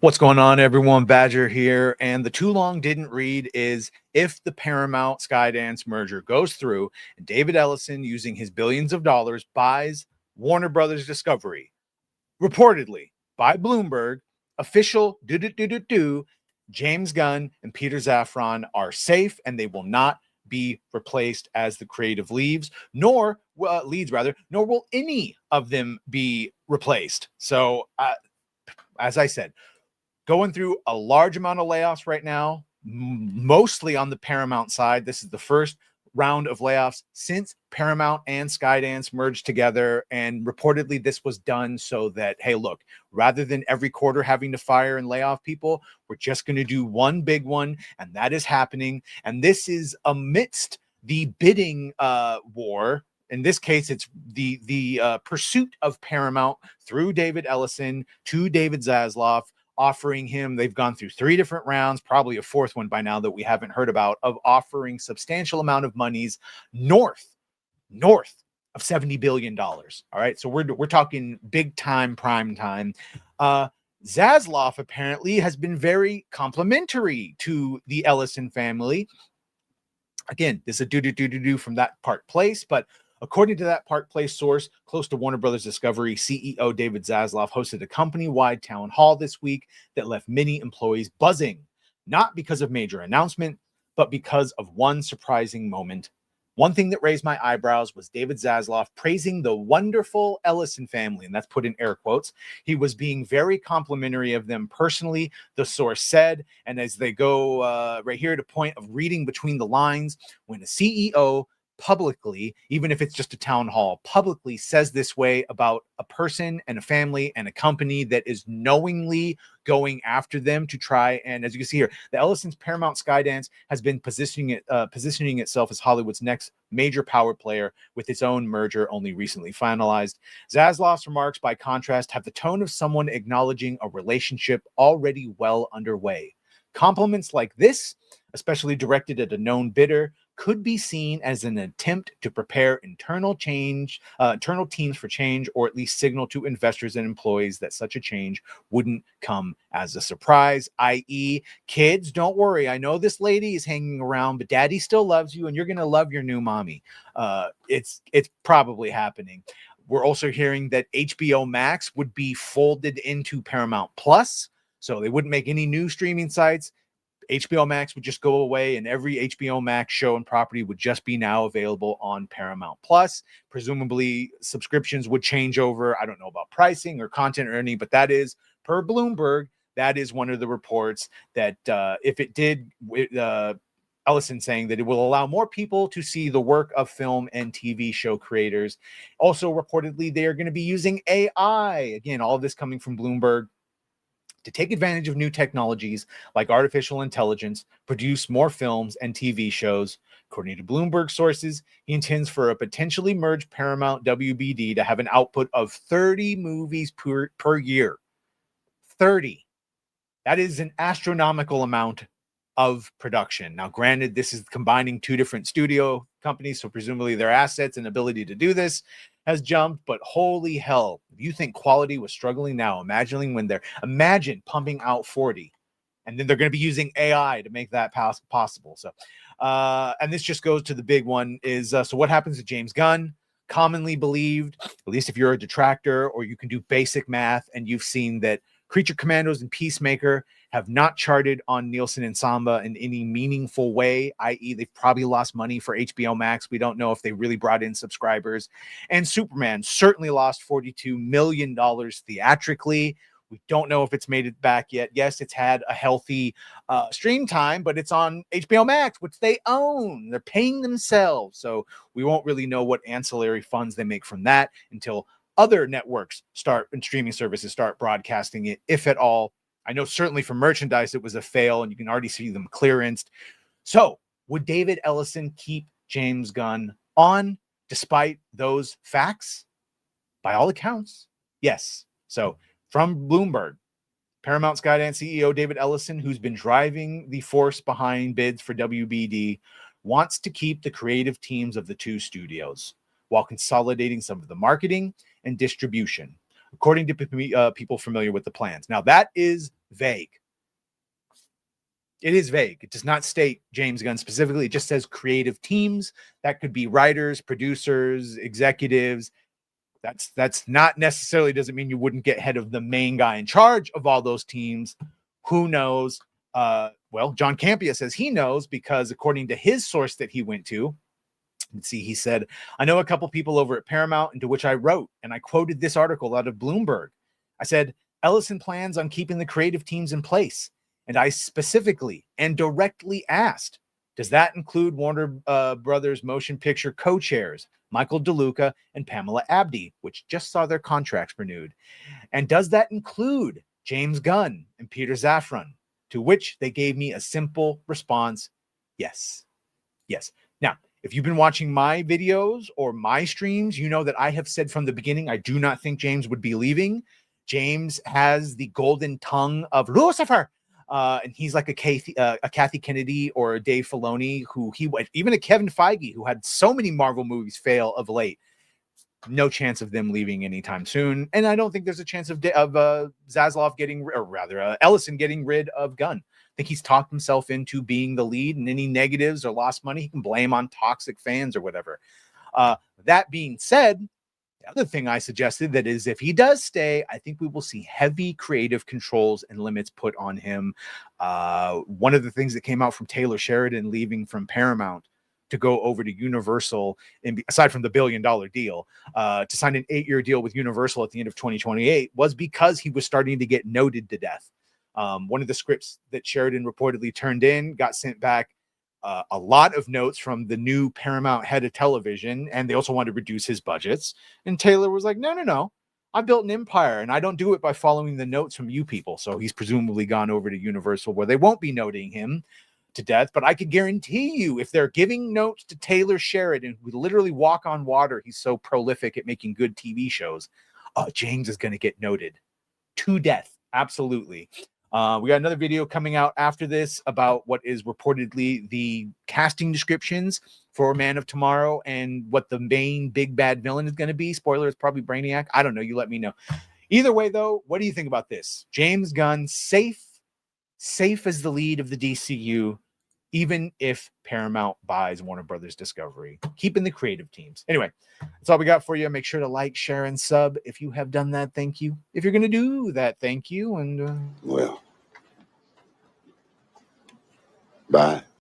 What's going on, everyone? Badger here. And the too long didn't read is if the Paramount Skydance merger goes through and David Ellison, using his billions of dollars, buys Warner Brothers Discovery, reportedly by Bloomberg, official James Gunn and Peter Safran are safe and they will not be replaced as the creative leads, nor will any of them be replaced. So, as I said, going through a large amount of layoffs right now, mostly on the Paramount side. This is the first round of layoffs since Paramount and Skydance merged together. And reportedly, this was done so that, hey, look, rather than every quarter having to fire and lay off people, we're just going to do one big one. And that is happening. And this is amidst the bidding war. In this case, it's the pursuit of Paramount through David Ellison to David Zaslav, offering him, they've gone through 3 different rounds, probably a 4th one by now that we haven't heard about, of offering substantial amount of monies north of $70 billion. All right. So we're talking big time, prime time. Zaslav apparently has been very complimentary to the Ellison family. Again, this is a do from that Park Place, but according to that Park Place source close to Warner Brothers Discovery, CEO David Zaslav hosted a company-wide town hall this week that left many employees buzzing, not because of major announcement, but because of one surprising moment. One thing that raised my eyebrows was David Zaslav praising the wonderful Ellison family, and that's put in air quotes. He was being very complimentary of them personally, the source said, and as they go right here to point of reading between the lines, when a CEO publicly, even if it's just a town hall, publicly says this way about a person and a family and a company that is knowingly going after them to try, and as you can see here, the Ellison's Paramount Skydance has been positioning itself as Hollywood's next major power player with its own merger only recently finalized. Zaslav's remarks, by contrast, have the tone of someone acknowledging a relationship already well underway. Compliments like this, especially directed at a known bidder, could be seen as an attempt to prepare internal teams for change, or at least signal to investors and employees that such a change wouldn't come as a surprise, i.e., kids, don't worry. I know this lady is hanging around, but daddy still loves you and you're going to love your new mommy. It's probably happening. We're also hearing that HBO Max would be folded into Paramount Plus, so they wouldn't make any new streaming sites. HBO Max would just go away, and every HBO Max show and property would just be now available on Paramount Plus. Presumably, subscriptions would change over. I don't know about pricing or content or anything, but that is, per Bloomberg, that is one of the reports that if it did, Ellison saying that it will allow more people to see the work of film and TV show creators. Also, reportedly, they are going to be using AI. Again, all of this coming from Bloomberg, to take advantage of new technologies like artificial intelligence, produce more films and TV shows. According to Bloomberg sources, he intends for a potentially merged Paramount WBD to have an output of 30 movies per year. 30. That is an astronomical amount of production. Now, granted, this is combining 2 different studio companies, so presumably their assets and ability to do this has jumped, but holy hell, if you think quality was struggling now, imagine pumping out 40, and then they're going to be using AI to make that possible. So, and this just goes to the big one is, so what happens to James Gunn? Commonly believed, at least if you're a detractor or you can do basic math and you've seen that Creature Commandos and Peacemaker have not charted on Nielsen and Samba in any meaningful way, i.e. they've probably lost money for HBO Max. We don't know if they really brought in subscribers. And Superman certainly lost $42 million theatrically. We don't know if it's made it back yet. Yes, it's had a healthy stream time, but it's on HBO Max, which they own. They're paying themselves. So we won't really know what ancillary funds they make from that until other networks start and streaming services start broadcasting it, if at all. I know certainly for merchandise, it was a fail, and you can already see them clearanced. So would David Ellison keep James Gunn on despite those facts? By all accounts, yes. So from Bloomberg, Paramount Skydance CEO David Ellison, who's been driving the force behind bids for WBD, wants to keep the creative teams of the 2 studios while consolidating some of the marketing and distribution, according to people familiar with the plans. Now, that is vague. It is vague. It does not state James Gunn specifically. It just says creative teams. That could be writers, producers, executives. That's not necessarily doesn't mean you wouldn't get ahead of the main guy in charge of all those teams. Who knows? Well, John Campea says he knows because according to his source that he went to, let's see, he said, I know a couple people over at Paramount, into which I wrote, and I quoted this article out of Bloomberg. I said, Ellison plans on keeping the creative teams in place. And I specifically and directly asked, does that include Warner Brothers motion picture co-chairs, Michael DeLuca and Pamela Abdy, which just saw their contracts renewed? And does that include James Gunn and Peter Safran? To which they gave me a simple response, yes. Yes. Now, if you've been watching my videos or my streams, you know that I have said from the beginning, I do not think James would be leaving. James has the golden tongue of Lucifer. And he's like a Kathy Kennedy or a Dave Filoni, even a Kevin Feige, who had so many Marvel movies fail of late. No chance of them leaving anytime soon. And I don't think there's a chance of Zaslav Ellison getting rid of Gunn. I think he's talked himself into being the lead, and any negatives or lost money, he can blame on toxic fans or whatever. That being said, the other thing I suggested that is if he does stay, I think we will see heavy creative controls and limits put on him. One of the things that came out from Taylor Sheridan leaving from Paramount to go over to Universal, and aside from the $1 billion deal, to sign an 8-year deal with Universal at the end of 2028 was because he was starting to get noted to death. One of the scripts that Sheridan reportedly turned in got sent back a lot of notes from the new Paramount head of television, and they also wanted to reduce his budgets. And Taylor was like, no. I built an empire, and I don't do it by following the notes from you people. So he's presumably gone over to Universal, where they won't be noting him to death. But I can guarantee you, if they're giving notes to Taylor Sheridan, who literally walk on water, he's so prolific at making good TV shows, James is going to get noted to death. Absolutely. We got another video coming out after this about what is reportedly the casting descriptions for Man of Tomorrow and what the main big bad villain is going to be. Spoiler, it's probably Brainiac. I don't know. You let me know. Either way, though, what do you think about this? James Gunn, safe as the lead of the DCU, even if Paramount buys Warner Brothers Discovery, keeping the creative teams. Anyway, that's all we got for you. Make sure to like, share, and sub. If you have done that, thank you. If you're going to do that, thank you. And well, bye.